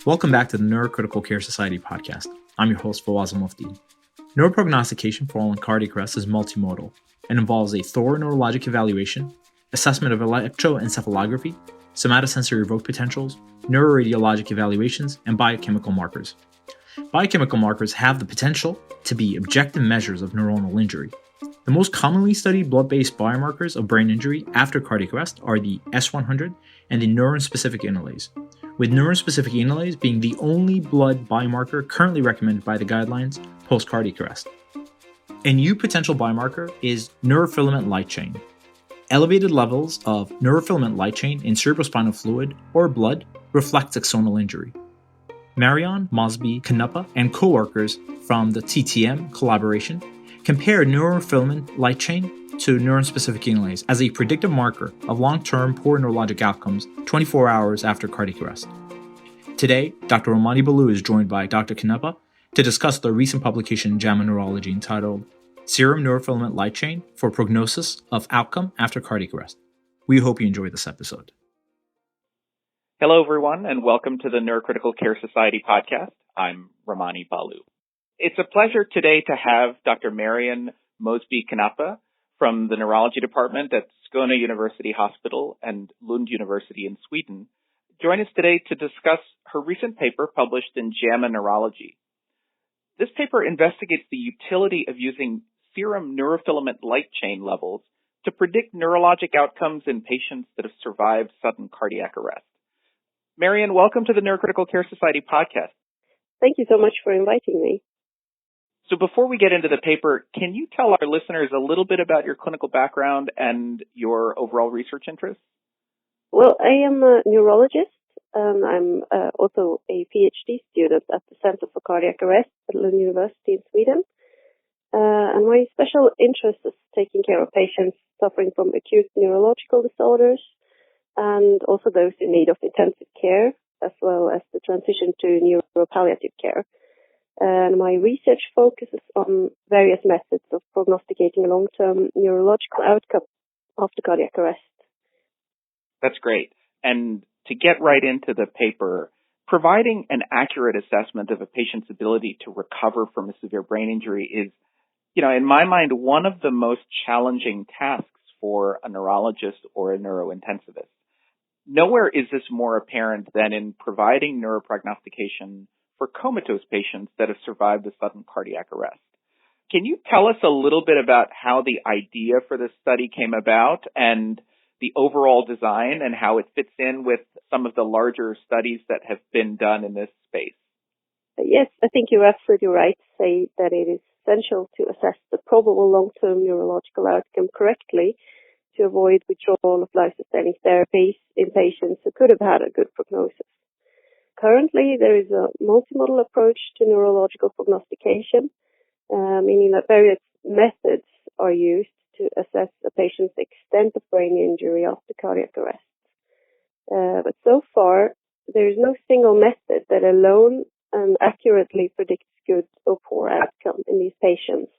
Welcome back to the Neurocritical Care Society podcast. I'm your host, Fawaz Mufti. Neuroprognostication following cardiac arrest is multimodal and involves a thorough neurologic evaluation, assessment of electroencephalography, somatosensory evoked potentials, neuroradiologic evaluations, and biochemical markers. Biochemical markers have the potential to be objective measures of neuronal injury. The most commonly studied blood-based biomarkers of brain injury after cardiac arrest are the S100 and the neuron-specific inhalase, with neuron-specific inhalase being the only blood biomarker currently recommended by the guidelines post-cardiac arrest. A new potential biomarker is neurofilament light chain. Elevated levels of neurofilament light chain in cerebrospinal fluid or blood reflects axonal injury. Marion, Moseby-Knappe, and co-workers from the TTM collaboration compared neurofilament light chain to neuron-specific inhalase as a predictive marker of long-term poor neurologic outcomes 24 hours after cardiac arrest. Today, Dr. Romani Ballou is joined by Dr. Knappe to discuss the recent publication in JAMA Neurology entitled Serum Neurofilament Light Chain for Prognosis of Outcome After Cardiac Arrest. We hope you enjoy this episode. Hello, everyone, and welcome to the Neurocritical Care Society podcast. I'm Romani Ballou. It's a pleasure today to have Dr. Marion Moseby-Knappe from the Neurology Department at Skåne University Hospital and Lund University in Sweden join us today to discuss her recent paper published in JAMA Neurology. This paper investigates the utility of using serum neurofilament light chain levels to predict neurologic outcomes in patients that have survived sudden cardiac arrest. Marion, welcome to the Neurocritical Care Society podcast. Thank you so much for inviting me. So before we get into the paper, can you tell our listeners a little bit about your clinical background and your overall research interests? Well, I am a neurologist, and I'm also a PhD student at the Center for Cardiac Arrest at Lund University in Sweden. And my special interest is taking care of patients suffering from acute neurological disorders and also those in need of intensive care, as well as the transition to neuropalliative care. And my research focuses on various methods of prognosticating long-term neurological outcome after cardiac arrest. That's great. And to get right into the paper, providing an accurate assessment of a patient's ability to recover from a severe brain injury is, in my mind, one of the most challenging tasks for a neurologist or a neurointensivist. Nowhere is this more apparent than in providing neuroprognostication for comatose patients that have survived a sudden cardiac arrest. Can you tell us a little bit about how the idea for this study came about and the overall design and how it fits in with some of the larger studies that have been done in this space? Yes, I think you're absolutely right to say that it is essential to assess the probable long-term neurological outcome correctly to avoid withdrawal of life-sustaining therapies in patients who could have had a good prognosis. Currently, there is a multimodal approach to neurological prognostication, meaning that various methods are used to assess a patient's extent of brain injury after cardiac arrest. But so far, there is no single method that alone and accurately predicts good or poor outcome in these patients.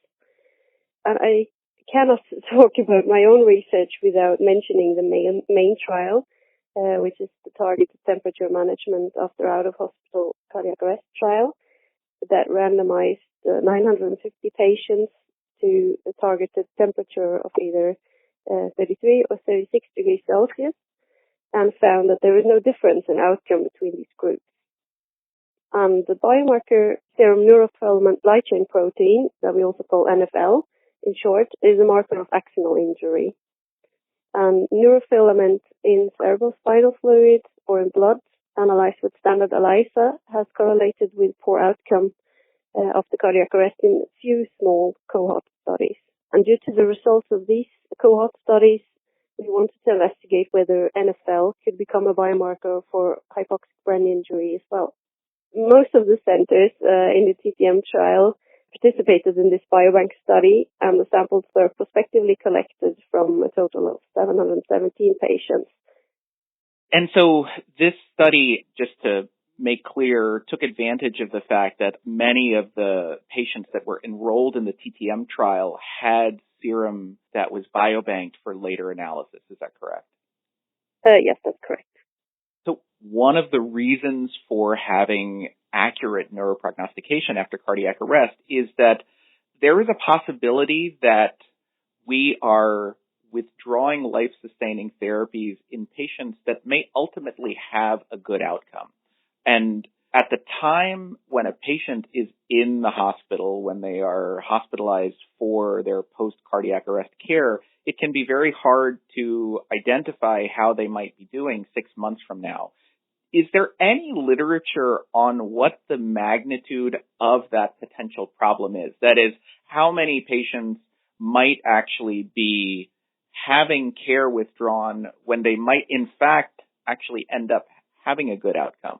And I cannot talk about my own research without mentioning the main trial, which is the targeted temperature management after out-of-hospital cardiac arrest trial that randomized 950 patients to a targeted temperature of either 33 or 36 degrees Celsius and found that there is no difference in outcome between these groups. And the biomarker serum neurofilament light chain protein, that we also call NFL in short, is a marker of axonal injury. And neurofilament in cerebrospinal fluid or in blood analyzed with standard ELISA has correlated with poor outcome after cardiac arrest in a few small cohort studies. And due to the results of these cohort studies, we wanted to investigate whether NFL could become a biomarker for hypoxic brain injury as well. Most of the centers in the TTM trial participated in this biobank study, and the samples were prospectively collected from a total of 717 patients. And so this study, just to make clear, took advantage of the fact that many of the patients that were enrolled in the TTM trial had serum that was biobanked for later analysis. Is that correct? Yes, that's correct. So one of the reasons for having accurate neuroprognostication after cardiac arrest is that there is a possibility that we are withdrawing life-sustaining therapies in patients that may ultimately have a good outcome. And at the time when a patient is in the hospital, when they are hospitalized for their post-cardiac arrest care, it can be very hard to identify how they might be doing 6 months from now. Is there any literature on what the magnitude of that potential problem is? That is, how many patients might actually be having care withdrawn when they might, in fact, actually end up having a good outcome?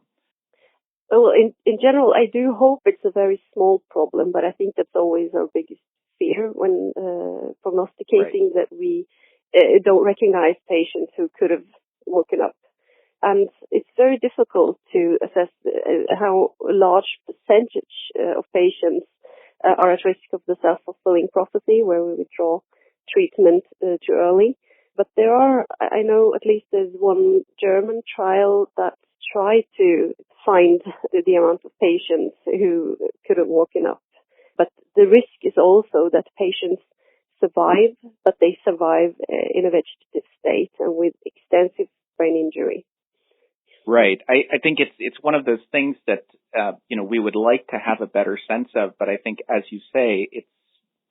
Well, in general, I do hope it's a very small problem, but I think that's always our biggest fear when prognosticating, right, that we don't recognize patients who could have woken up. And it's very difficult to assess how large percentage of patients are at risk of the self-fulfilling prophecy, where we withdraw treatment too early. But there are, I know at least there's one German trial that tried to find the amount of patients who could have woken up. But the risk is also that patients survive, but they survive in a vegetative state and with extensive brain injury. Right. I think it's one of those things that we would like to have a better sense of, but I think, as you say, it's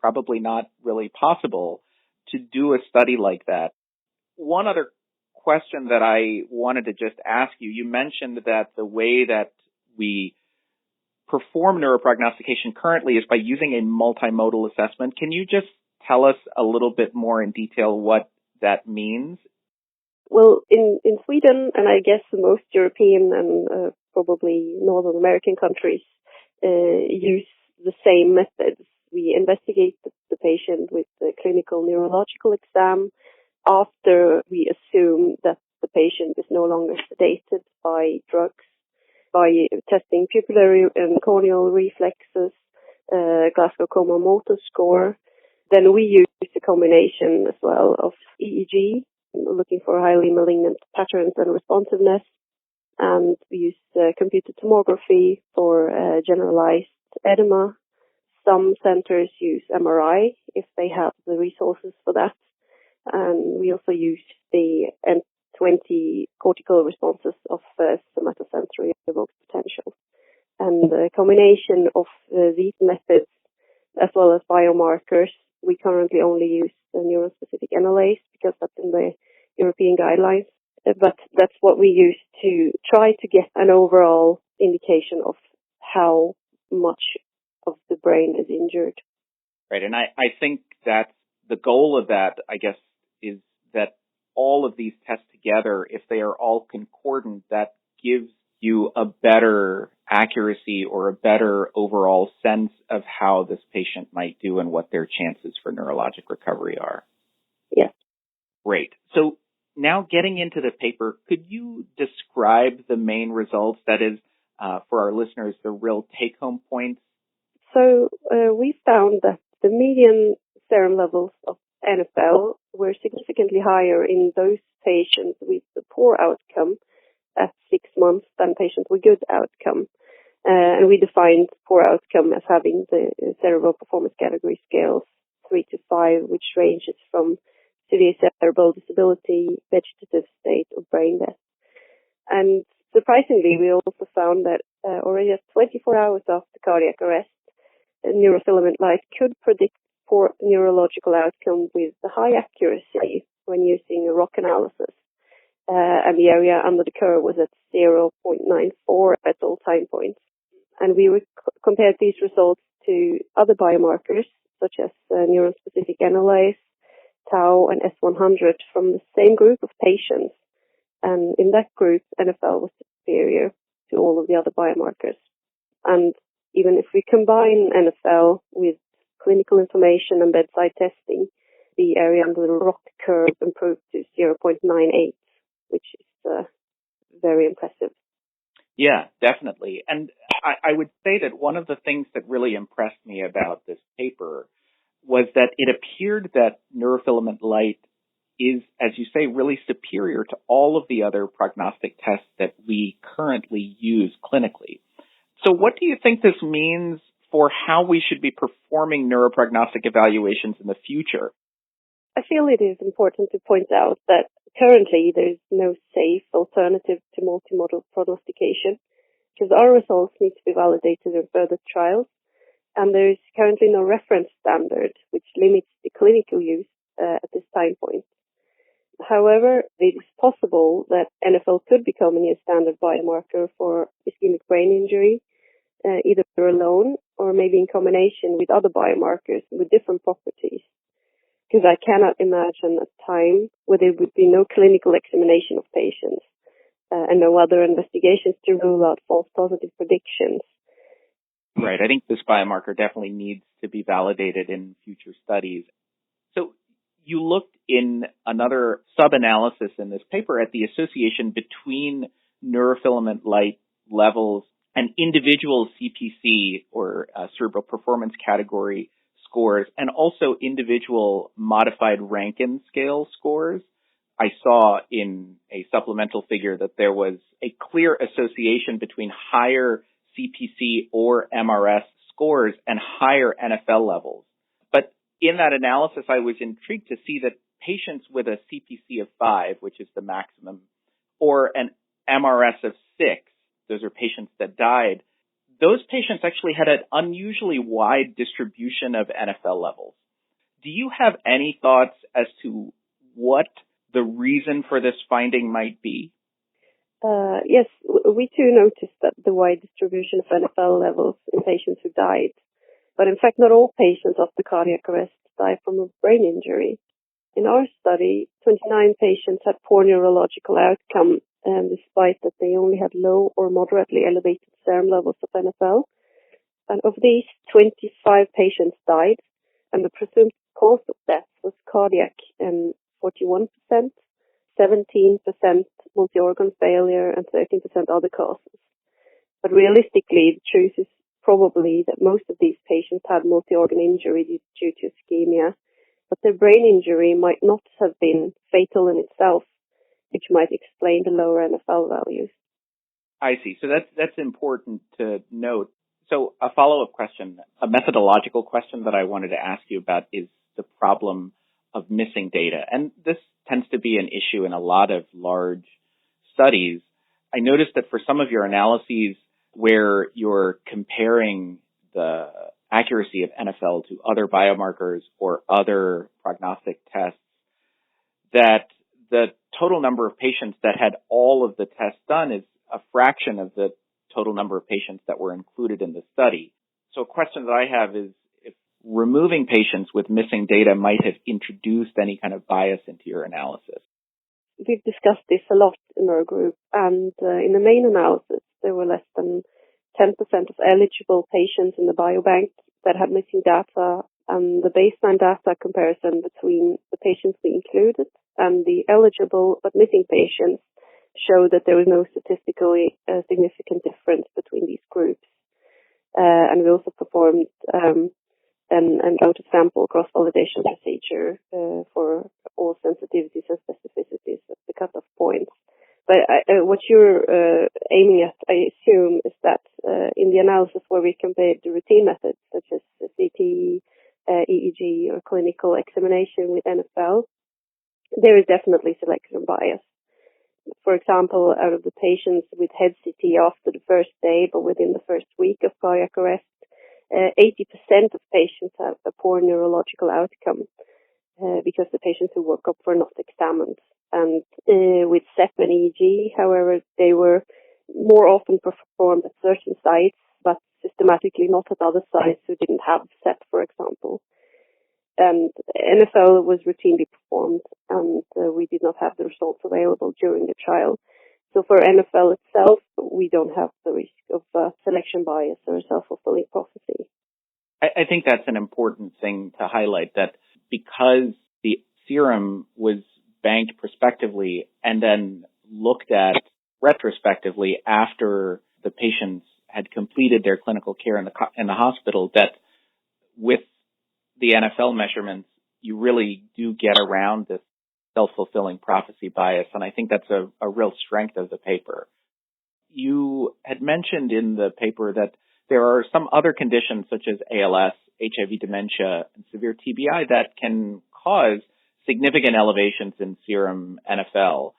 probably not really possible to do a study like that. One other question that I wanted to just ask you, you mentioned that the way that we perform neuroprognostication currently is by using a multimodal assessment. Can you just tell us a little bit more in detail what that means? Well, in Sweden, and I guess most European and probably Northern American countries use the same methods. We investigate the patient with the clinical neurological exam after we assume that the patient is no longer sedated by drugs, by testing pupillary and corneal reflexes, Glasgow Coma Motor Score. Then we use a combination as well of EEG, looking for highly malignant patterns and responsiveness, and we use computed tomography for generalized edema. Some centers use MRI if they have the resources for that, and we also use the N20 cortical responses of somatosensory evoked potential. And the combination of these methods as well as biomarkers, we currently only use the neuron-specific NLAs because that's in the European guidelines. But that's what we use to try to get an overall indication of how much of the brain is injured. Right, and I think that the goal of that, I guess, is that all of these tests together, if they are all concordant, that gives you a better accuracy or a better overall sense of how this patient might do and what their chances for neurologic recovery are. Yes. Great. So now getting into the paper, could you describe the main results, that is, for our listeners, the real take-home points? So we found that the median serum levels of NFL were significantly higher in those patients with a poor outcome at 6 months than patients with good outcome. And we defined poor outcome as having the cerebral performance category scales 3 to 5, which ranges from severe cerebral disability, vegetative state, or brain death. And surprisingly, we also found that already at 24 hours after cardiac arrest, neurofilament light could predict poor neurological outcome with high accuracy when using a ROC analysis. And the area under the curve was at 0.94 at all time points. And we compared these results to other biomarkers, such as neuron-specific NLAs, tau, and S100 from the same group of patients. And in that group, NFL was superior to all of the other biomarkers. And even if we combine NFL with clinical information and bedside testing, the area under the ROC curve improved to 0.98, which is very impressive. Yeah, definitely. And I would say that one of the things that really impressed me about this paper was that it appeared that neurofilament light is, as you say, really superior to all of the other prognostic tests that we currently use clinically. So what do you think this means for how we should be performing neuroprognostic evaluations in the future? I feel it is important to point out that currently there is no safe alternative to multimodal prognostication because our results need to be validated in further trials, and there is currently no reference standard which limits the clinical use at this time point. However, it is possible that NFL could become a new standard biomarker for ischemic brain injury, either alone or maybe in combination with other biomarkers with different properties. Because I cannot imagine a time where there would be no clinical examination of patients and no other investigations to rule out false positive predictions. Right. I think this biomarker definitely needs to be validated in future studies. So you looked in another sub-analysis in this paper at the association between neurofilament light levels and individual CPC or cerebral performance category scores, and also individual modified Rankin scale scores. I saw in a supplemental figure that there was a clear association between higher CPC or MRS scores and higher NFL levels. But in that analysis, I was intrigued to see that patients with a CPC of 5, which is the maximum, or an MRS of 6, those are patients that died, those patients actually had an unusually wide distribution of NFL levels. Do you have any thoughts as to what the reason for this finding might be? Yes, we too noticed that the wide distribution of NFL levels in patients who died. But in fact, not all patients after cardiac arrest die from a brain injury. In our study, 29 patients had poor neurological outcome, despite that they only had low or moderately elevated serum levels of NFL. And of these, 25 patients died, and the presumed cause of death was cardiac, and 41%, 17% multi-organ failure, and 13% other causes. But realistically, the truth is probably that most of these patients had multi-organ injury due to ischemia, but their brain injury might not have been fatal in itself, which might explain the lower NFL values. I see. So that's important to note. So a follow-up question, a methodological question that I wanted to ask you about is the problem of missing data. And this tends to be an issue in a lot of large studies. I noticed that for some of your analyses where you're comparing the accuracy of NFL to other biomarkers or other prognostic tests, that the total number of patients that had all of the tests done is a fraction of the total number of patients that were included in the study. So a question that I have is if removing patients with missing data might have introduced any kind of bias into your analysis. We've discussed this a lot in our group, and in the main analysis, there were less than 10% of eligible patients in the biobank that had missing data, and the baseline data comparison between the patients we included and the eligible but missing patients showed that there was no statistically significant difference between these groups. And we also performed an out-of-sample cross-validation procedure for all sensitivities and specificities at the cutoff points. But what you're aiming at, I assume, is that in the analysis where we compared the routine methods, such as CT, EEG, or clinical examination with NFL, there is definitely selection bias. For example, out of the patients with head CT after the first day, but within the first week of cardiac arrest, 80% of patients have a poor neurological outcome because the patients who woke up were not examined. And with CEP and EEG, however, they were more often performed at certain sites, but systematically not at other sites who didn't have CEP, for example. And NFL was routinely performed, and we did not have the results available during the trial. So for NFL itself, we don't have the risk of selection bias or self-fulfilling prophecy. I think that's an important thing to highlight, that because the serum was banked prospectively and then looked at retrospectively after the patients had completed their clinical care in the hospital, that with the NFL measurements, you really do get around this self-fulfilling prophecy bias, and I think that's a real strength of the paper. You had mentioned in the paper that there are some other conditions such as ALS, HIV dementia, and severe TBI that can cause significant elevations in serum NFL.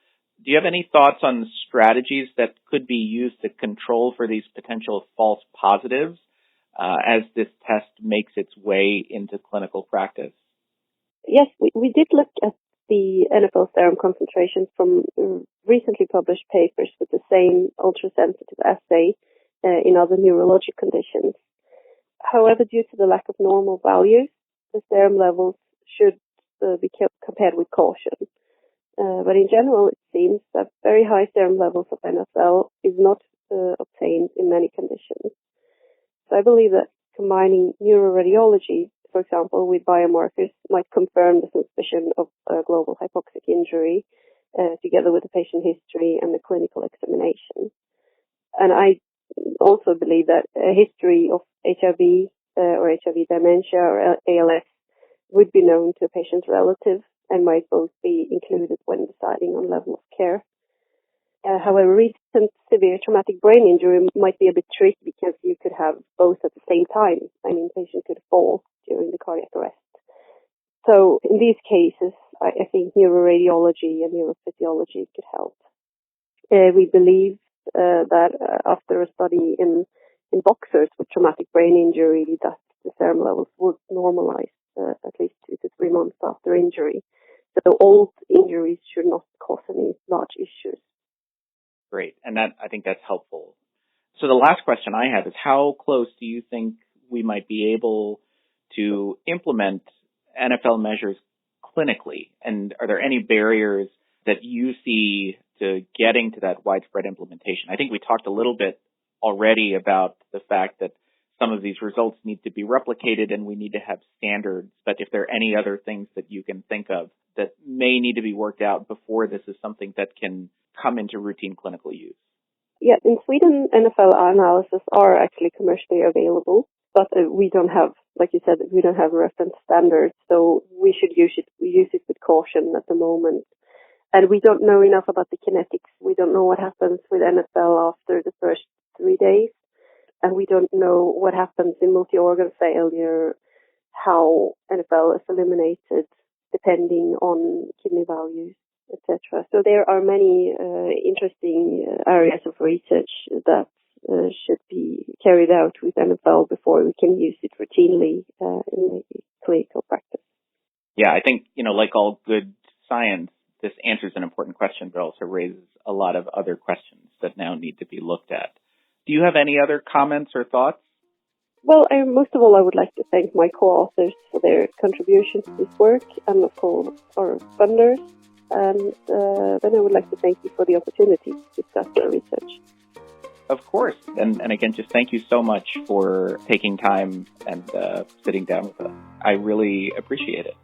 Do you have any thoughts on strategies that could be used to control for these potential false positives as this test makes its way into clinical practice? Yes, we did look at the NFL serum concentrations from recently published papers with the same ultrasensitive assay in other neurologic conditions. However, due to the lack of normal values, the serum levels should be compared with caution. But in general, it seems that very high serum levels of NFL is not obtained in many conditions. So I believe that combining neuroradiology, for example, with biomarkers might confirm the suspicion of global hypoxic injury together with the patient history and the clinical examination. And I also believe that a history of HIV or HIV dementia or ALS would be known to a patient's relative and might both be included when deciding on level of care. However, recent severe traumatic brain injury might be a bit tricky because you could have both at the same time. I mean, the patient could fall during the cardiac arrest. So in these cases, I think neuroradiology and neurophysiology could help. We believe that after a study in boxers with traumatic brain injury, that the serum levels would normalize at least 2 to 3 months after injury. So old injuries should not cause any large issues. Great. And I think that's helpful. So the last question I have is, how close do you think we might be able to implement NFL measures clinically? And are there any barriers that you see to getting to that widespread implementation? I think we talked a little bit already about the fact that some of these results need to be replicated and we need to have standards. But if there are any other things that you can think of that may need to be worked out before this is something that can come into routine clinical use? Yeah, in Sweden, NFL analysis are actually commercially available, but we don't have, like you said, we don't have reference standards, so we should use it with caution at the moment. And we don't know enough about the kinetics. We don't know what happens with NFL after the first 3 days, and we don't know what happens in multi-organ failure, how NFL is eliminated depending on kidney values, etc. So there are many interesting areas of research that should be carried out with NFL before we can use it routinely in clinical practice. Yeah, I think, like all good science, this answers an important question, but also raises a lot of other questions that now need to be looked at. Do you have any other comments or thoughts? Well, most of all, I would like to thank my co-authors for their contribution to this work, and of course our funders. And then I would like to thank you for the opportunity to discuss your research. Of course. And again, just thank you so much for taking time and sitting down with us. I really appreciate it.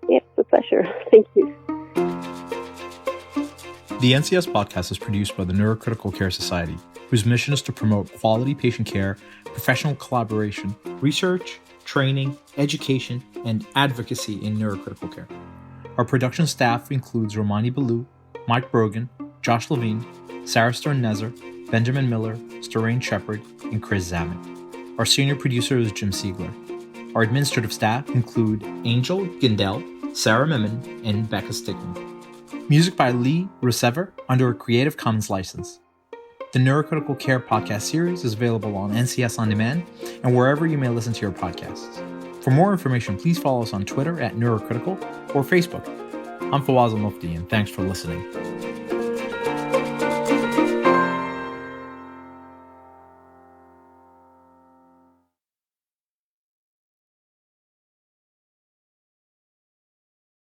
Yeah, it's a pleasure. Thank you. The NCS podcast is produced by the Neurocritical Care Society, whose mission is to promote quality patient care, professional collaboration, research, training, education, and advocacy in neurocritical care. Our production staff includes Romani Ballou, Mike Brogan, Josh Levine, Sarah Stern-Nezer, Benjamin Miller, Storeen Shepard, and Chris Zaman. Our senior producer is Jim Siegler. Our administrative staff include Angel Gindel, Sarah Mimmin, and Becca Stigman. Music by Lee Rosever under a Creative Commons license. The Neurocritical Care podcast series is available on NCS On Demand and wherever you may listen to your podcasts. For more information, please follow us on Twitter @Neurocritical or Facebook. I'm Fawaz Al-Mufti, and thanks for listening.